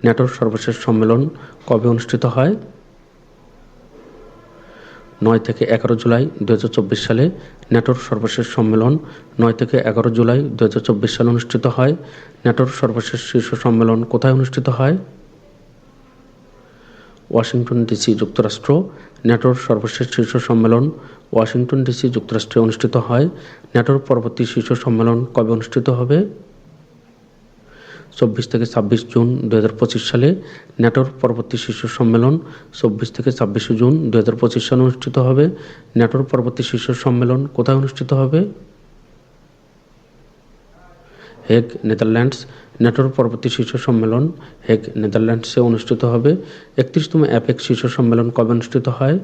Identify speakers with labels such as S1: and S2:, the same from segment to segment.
S1: ন্যাটোর সর্বশেষ সম্মেলন কবে অনুষ্ঠিত হয়? ৯ থেকে ১১ জুলাই ২০২৪ সালে ন্যাটোর সর্বশেষ সম্মেলন ৯ থেকে ১১ জুলাই ২০২৪ সালে অনুষ্ঠিত হয়। ন্যাটোর সর্বশেষ শীর্ষ সম্মেলন কোথায় অনুষ্ঠিত হয়? ওয়াশিংটন ডিসি, যুক্তরাষ্ট্র। ন্যাটোর সর্বশেষ শীর্ষ সম্মেলন ওয়াশিংটন ডিসি, যুক্তরাষ্ট্রে অনুষ্ঠিত হয়। ন্যাটোর পরবর্তী শীর্ষ সম্মেলন কবে অনুষ্ঠিত হবে? ২৪ থেকে ২৬ জুন ২০২৫ সালে ন্যাটোর পরবর্তী শীর্ষ সম্মেলন ২৪ থেকে ২৬ জুন ২০২৫ সালে অনুষ্ঠিত হবে। ন্যাটোর পরবর্তী শীর্ষ সম্মেলন কোথায় অনুষ্ঠিত হবে? Hague, Netherlands. ন্যাটোর পরবর্তী শীর্ষ সম্মেলন হেগ, নেদারল্যান্ডসে অনুষ্ঠিত হবে। ৩১তম অ্যাপেক শীর্ষ সম্মেলন কবে অনুষ্ঠিত হয়?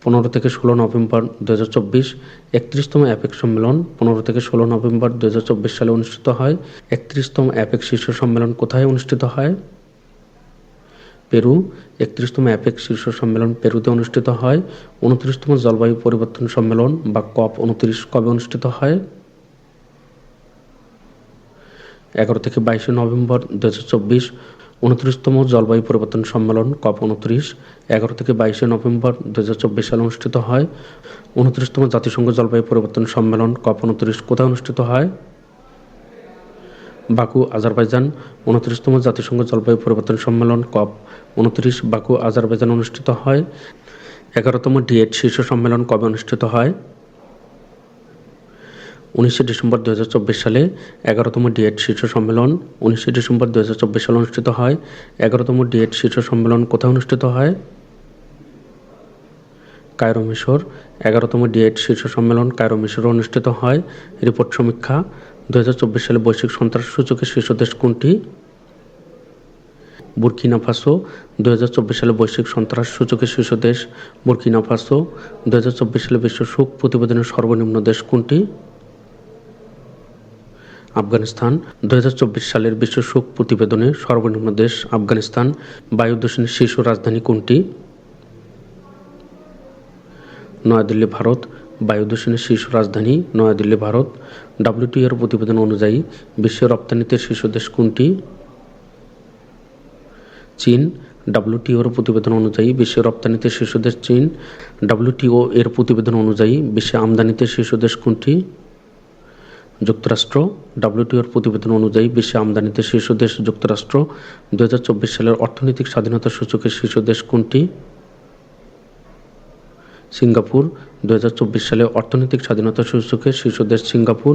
S1: ১৫ থেকে ১৬ নভেম্বর ২০২৪। ৩১তম অ্যাপেক সম্মেলন ১৫ থেকে ১৬ নভেম্বর ২০২৪ সালে অনুষ্ঠিত হয়। ৩১তম অ্যাপেক শীর্ষ সম্মেলন কোথায় অনুষ্ঠিত হয়? পেরু। ৩১তম অ্যাপেক শীর্ষ সম্মেলন পেরুতে অনুষ্ঠিত হয়। ২৯তম জলবায়ু পরিবর্তন সম্মেলন বা COP29 কবে অনুষ্ঠিত হয়? ১১ থেকে ২২ নভেম্বর ২০২৪। ২৯তম জলবায়ু পরিবর্তন সম্মেলন COP29 ১১ থেকে ২২ নভেম্বর ২০২৪ সালে অনুষ্ঠিত হয়। ২৯তম জাতিসংঘ জলবায়ু পরিবর্তন সম্মেলন COP29 কোথায় অনুষ্ঠিত হয়? Baku, Azerbaijan. ২৯তম জাতিসংঘ জলবায়ু পরিবর্তন সম্মেলন COP29 বাকু, আজারবাইজান অনুষ্ঠিত হয়। ১১তম D8 শীর্ষ সম্মেলন কবে অনুষ্ঠিত হয়? ১৯শে ডিসেম্বর ২০২৪ সালে ১১তম D8 শীর্ষ সম্মেলন ১৯শে ডিসেম্বর ২০২৪ সালে অনুষ্ঠিত হয়। ১১তম D8 শীর্ষ সম্মেলন কোথায় অনুষ্ঠিত হয়? কায়রো, মিশর। ১১তম D8 শীর্ষ সম্মেলন কায়রো, মিশরে অনুষ্ঠিত হয়। রিপোর্ট সমীক্ষা ২০২৪ সালে বৈশ্বিক সন্ত্রাস সূচকে শীর্ষ দেশ কোনটি? Burkina Faso. ২০২৪ সালে বৈশ্বিক সন্ত্রাস সূচকে শীর্ষ দেশ বুরকিনা ফাসো। ২০২৪ সালে বিশ্ব সুখ প্রতিবেদনের সর্বনিম্ন দেশ কোনটি? আফগানিস্তান। ২০২৪ সালের বিশ্ব সুখ প্রতিবেদনে সর্বনিম্ন দেশ আফগানিস্তান। বায়ু দূষণের শীর্ষ রাজধানী কোনটি? নয়াদিল্লি, ভারত। বায়ু দূষণের শীর্ষ রাজধানী নয়াদিল্লি, ভারত। WTO এর প্রতিবেদন অনুযায়ী বিশ্বের রপ্তানিতে শীর্ষ দেশ কোনটি? চীন। WTO এর প্রতিবেদন অনুযায়ী বিশ্বের রপ্তানিতে শীর্ষ দেশ চীন। WTO এর প্রতিবেদন অনুযায়ী বিশ্বে আমদানিতে শীর্ষ দেশ কোনটি? যুক্তরাষ্ট্র। WTO এর প্রতিবেদন অনুযায়ী বিশ্বে আমদানিতে শীর্ষ দেশ যুক্তরাষ্ট্র। ২০২৪ সালের অর্থনৈতিক স্বাধীনতা সূচকের শীর্ষ দেশ কোনটি? সিঙ্গাপুর। ২০২৪ সালে অর্থনৈতিক স্বাধীনতা সূচকের শীর্ষ দেশ সিঙ্গাপুর।